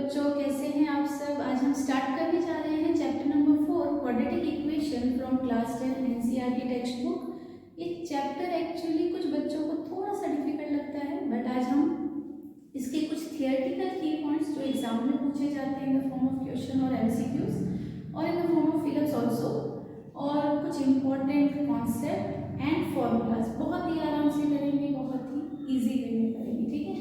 बच्चों, कैसे हैं आप सब। आज हम स्टार्ट करने जा रहे हैं chapter number 4 quadratic equation from class 10 NCERT text book. ये चैप्टर एक्चुअली कुछ बच्चों को थोड़ा सा डिफिकल्ट लगता है, बट आज हम इसके कुछ थियोरेटिकल की पॉइंट्स जो एग्जाम में पूछे जाते हैं in the form of question और एमसीक्यूज और in the form of figures also, और कुछ इंपॉर्टेंट कॉन्सेप्ट एंड फॉर्मूलाज बहुत ही आराम से करेंगे, बहुत ही ईजी वे में करेंगे। ठीक है,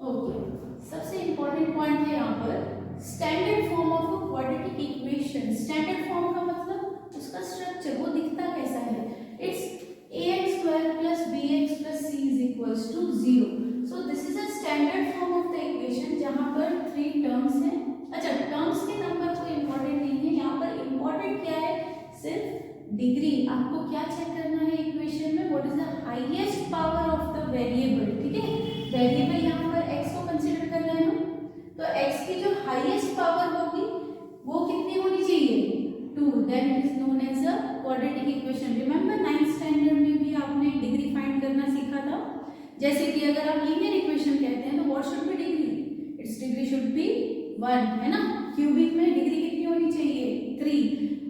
ओके। सबसे इंपॉर्टेंट पॉइंट है यहाँ पर standard form of a quadratic equation. Standard form का मतलब उसका स्ट्रक्चर, वो दिखता कैसा है। It's ax² + bx + c = 0। So this is a standard form of the equation जहाँ पर 3 टर्म्स हैं। अच्छा, टर्म्स के नंबर कोई इंपॉर्टेंट नहीं है, यहाँ पर इंपॉर्टेंट क्या है, सिर्फ डिग्री। आपको क्या चेक करना है इक्वेशन में, what is the highest power of the variable. ठीक है, वेरिएबल यहाँ पर x को कंसीडर कर रहे हैं हम, तो x की जो हाईएस्ट पावर होगी वो कितनी होनी चाहिए, 2। Then it is known as a quadratic equation. Remember 9th standard में भी आपने डिग्री फाइंड करना सीखा था। जैसे कि अगर आप लीनियर इक्वेशन कहते हैं तो what should be degree, it's degree should be 1, है ना। क्यूबिक में डिग्री कितनी होनी चाहिए, 3।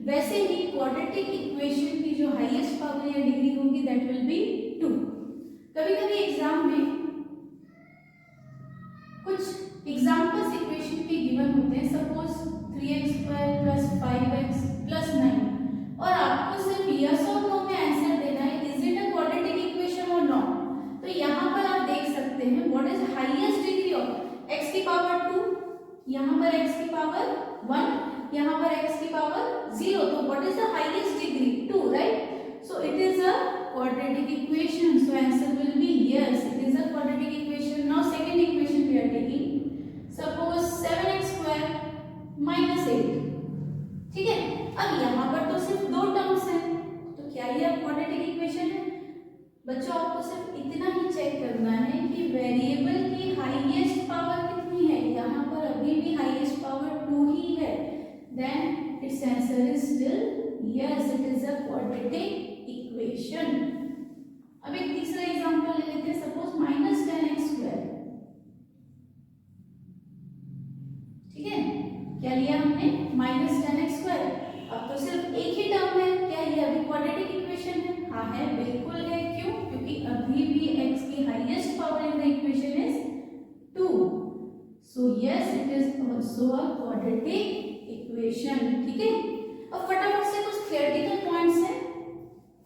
वैसे ही क्वाड्रेटिक इक्वेशन की जो हाईएस्ट पावर या डिग्री होगी दैट विल बी 2। कभी कभी एग्जाम में कुछ एग्जाम्पल्स इक्वेशन के गिवन होते हैं, सपोज 3x² + 5x + 9, और आपको सिर्फ यस और नो में आंसर देना है, is it a quadratic equation और नॉट। तो यहाँ पर आप देख सकते हैं what is highest degree of x की पावर 2, यहाँ पर x की पावर 1, यहाँ पर x की पावर 0, तो what is the highest degree, 2, right. So it is a quadratic equation, so answer will be yes, it is a quadratic equation. Now second equation we are taking, suppose 7x² - 8। ठीक है, अब यहाँ पर तो सिर्फ 2 terms हैं, तो क्या ये क्वाड्रेटिक इक्वेशन है। बच्चों, आपको सिर्फ इतना ही चेक करना है कि वेरिएबल की हाईएस्ट पावर कितनी है, यहाँ पर अभी भी हाईएस्ट पावर 2 ही है, then its answer is still yes, it is a quadratic equation. अब एक तीसरा एग्जांपल ले लेते हैं, सपोज -10x²। ठीक है, क्या लिया हमने, -10x²। अब तो सिर्फ एक ही टर्म है, क्या ये अभी क्वाड्रेटिक इक्वेशन है, हाँ है, बिल्कुल है। क्यों, क्योंकि अभी भी x की highest power in the equation is 2, so yes it is also a quadratic equation. ठीक है, अब फटाफट से कुछ थ्योरेटिकल पॉइंट्स हैं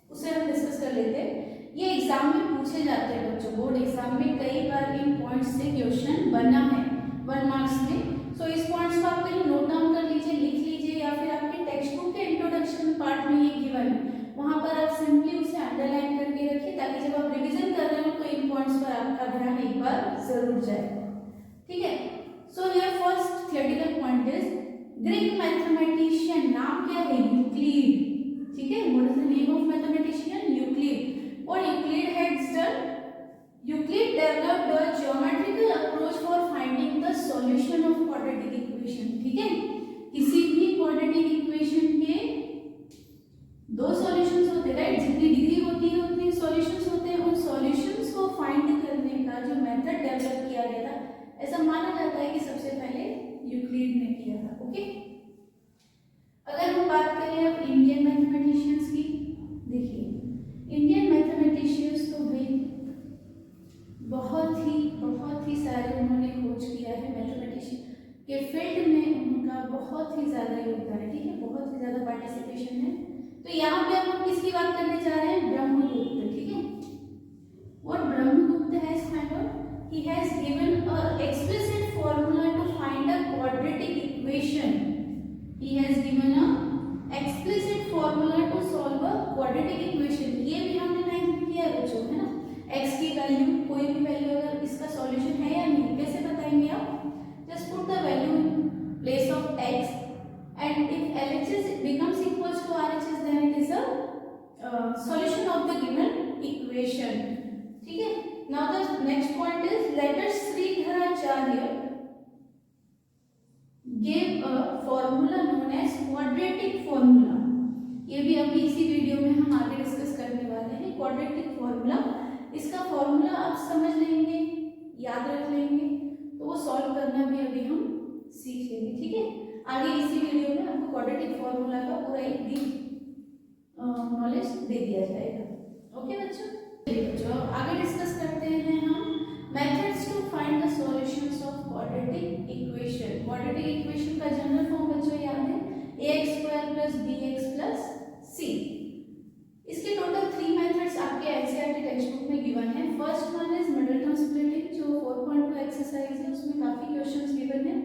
उसे हम डिस्कस कर लेते हैं। ये एग्जाम में पूछे जाते हैं बच्चों, बोर्ड एग्जाम में कई बार इन पॉइंट्स से क्वेश्चन बना है 1 मार्क्स में। सो इस पॉइंट्स को आप कहीं नोट डाउन कर लीजिए, लिख लीजिए, या फिर आपके टेक्स्ट बुक के इंट्रोडक्शन पार्ट में ये गिवन है, वहां पर आप सिंपली उसे अंडरलाइन करके रखिए, ताकि जब आप रिवीजन कर रहे हो तो इन पॉइंट्स पर आपका ध्यान एक बार जरूर जाए। ठीक है, so here first theoretical point is Greek mathematician, नाम क्या है, यूक्लिड। ठीक है, what is the name of mathematician, Euclid. What Euclid has done? Euclid developed a geometrical approach for finding the solution of quadratic equation. ठीक है, किसी भी quadratic equation के 2 solutions होते हैं, राइट। जितनी डिग्री होती है उतने solutions होते हैं। उन solutions को find करने का जो मेथड डेवलप किया गया था, ऐसा माना जाता है कि सबसे पहले यूक्लिड ने किया था। ओके, अगर हम बात करें अब इंडियन मैथमेटिशियंस की, देखिए इंडियन मैथमेटिशियंस तो भाई बहुत ही सारे उन्होंने खोज किया है। मैथमेटिशियन के फील्ड में उनका बहुत ही ज़्यादा योगदान है। ठीक है, बहुत ही ज़्यादा पार्टिसिपेशन है। तो यहाँ पे हम किसकी बात करने जा रहे हैं, ब्रह्मगुप्त। ठीक है, और Brahmagupta has find out, he has given a explicit formula to find a quadratic equation. He has given a explicit formula to solve a quadratic equation. ये भी हमने 9th में किया है बच्चों, है ना। x की वैल्यू, कोई भी वैल्यू अगर इसका सॉल्यूशन है या नहीं, कैसे बताएंगे आप, just put the value in place of x and if LHS becomes equals to RHS then it is a solution of the given equation. ठीक है, now the next point is let us Sridharacharya gave a formula known as quadratic formula. ये भी अभी इसी video में हम आगे discuss करने वाले हैं, क्वाड्रेटिक फॉर्मूला। इसका फॉर्मूला आप समझ लेंगे, याद रख लेंगे, तो वो सॉल्व करना भी अभी हम पूरा एक डीप नॉलेज दे दिया जाएगा। ओके बच्चों, चलिए बच्चों आगे डिस्कस करते हैं हम methods to find the solutions of quadratic equation. Quadratic equation का जनरल फॉर्म बच्चों याद है ax² + bx + c। इसके टोटल 3 मेथड्स आपके एनसीईआरटी टेक्स्ट बुक में गिवन है। First one is middle term splitting, जो 4.2 एक्सरसाइज है, उसमें काफी क्वेश्चंस गिवन है।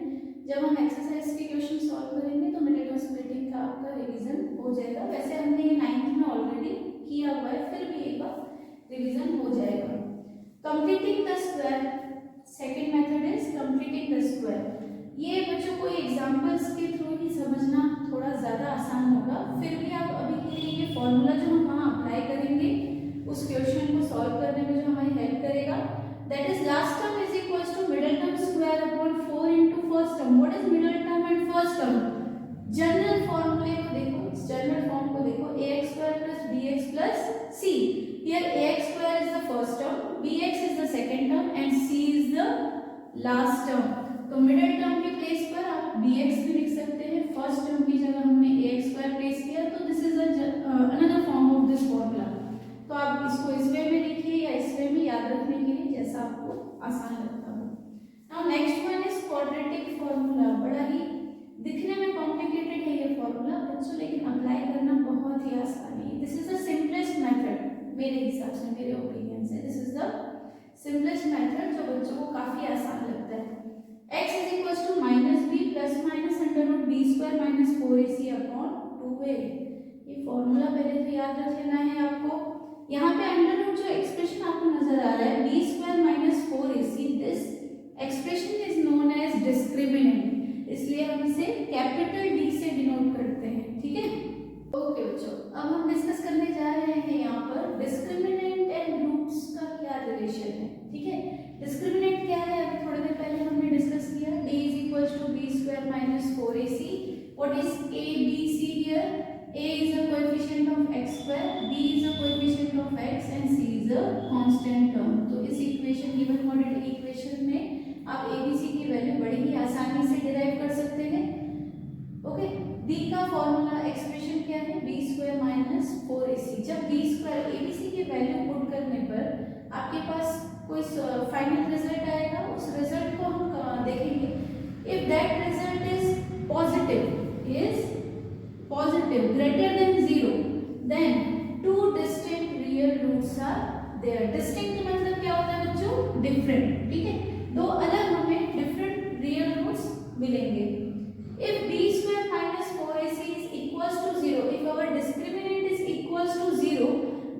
जब हम एक्सरसाइज के क्वेश्चन सॉल्व करेंगे तो मिडिल टर्म स्प्लिटिंग का आपका रिवीजन हो जाएगा। वैसे हमने ये 9th में ऑलरेडी किया हुआ है, फिर भी एक बार रिवीजन हो जाएगा। Completing the square, second method is completing the square. ये बच्चों को एग्जांपल्स के थ्रू ही समझना थोड़ा ज्यादा आसान होगा, फिर भी आप अभी के लिए ये फॉर्मूला जो हम वहाँ अप्लाई करेंगे उस क्वेश्चन को सॉल्व करने में जो हमारी हेल्प करेगा, that is last term is equals to middle term square upon 4 into first term. What is middle term and first term? General फॉर्मूले को देखो, जनरल फॉर्म को देखो, ax² + bx + c। Here ax² is the first term, bx is the second term and c is the last term। तो middle term के place पर आप bx भी लिख सकते हैं, फर्स्ट टर्म की जगह हमने ax² प्लेस किया, तो this is another form of this formula. तो आप इसको इस वे में लिखिए या इस वे में, याद रखने के लिए जैसा आपको आसान लगता हो। Now next one is quadratic formula. बड़ा ही दिखने में कॉम्प्लिकेटेड है ये फॉर्मूला बच्चों, लेकिन अप्लाई करना बहुत ही आसान है। This is the simplest method मेरे हिसाब से, मेरे ओपिनियन से this is the simplest method जो बच्चों को काफी आसान लगता है। x is equals to -b + -√b² - 4ac upon 2a। ये फॉर्मूला पहले तो याद रख लेना है आपको। यहाँ पे अंडर रूट जो एक्सप्रेशन आपको नजर आ रहा है b² - 4ac, this expression is known as discriminant, इसलिए हम इसे कैपिटल D से डिनोट करते हैं। ठीक है, ओके बच्चों, अब हम डिस्कस करने जा रहे हैं यहाँ पर डिस्क्रिमिनेंट एंड रूट्स का क्या रिलेशन है। ठीक है, डिस्क्रिमिनेंट क्या है अभी थोड़ी देर पहले हमने डिस्कस किया, d = b² - 4ac। What is a b c here? a is a coefficient of x², b is a coefficient of x and c is a constant term। तो इस इक्वेशन, गिवन क्वाड्रेटिक इक्वेशन में आप a b c की value बड़ी ही आसानी से derive कर सकते हैं। ओके, d का फॉर्मूला एक्सप्रेशन क्या है? b² - 4ac। जब b² a b c की वैल्यू पुट करने पर आपके पास कोई फाइनल रिजल्ट आएगा, उस रिजल्ट को हम देखेंगे। If that result is positive greater than 0, then 2 distinct real roots are there. Distinct मतलब क्या होता है बच्चों? डिफरेंट। ठीक है, दो अलग हमें डिफरेंट रियल रूट्स मिलेंगे। If b² - 4ac is equals to 0, if our discriminant is equals to 0,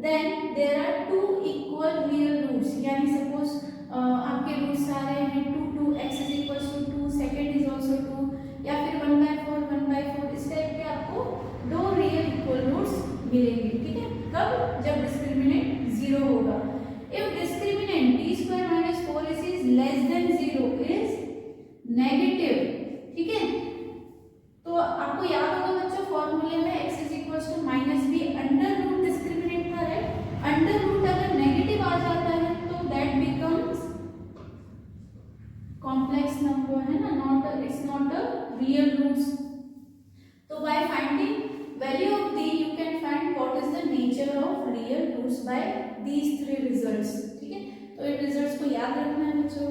then there are 2 equal real roots। यानी सपोज आपके रूट्स आ रहे हैं 2 2, x is equals to 2, second is also 2, या फिर 1/4 1/4, इस टाइप के आपको 2 रियल इक्वल रूट्स मिलेंगे। ठीक है, कब? जब डिस्क्रिमिनेंट 0 होगा। If discriminant b² - 4ac is less than 0 is negative. ठीक है, तो आपको याद होगा बच्चों फॉर्मूले में x is equals to -b under root discriminant था, राइट? अंडर रूट अगर नेगेटिव आ जाता है तो दैट बिकम्स कॉम्प्लेक्स नंबर, है ना, it's not a real roots. तो by finding value of d you can find what is the nature of real roots by these 3 results. ठीक है, तो इन रिजल्ट्स को याद रखना है बच्चों।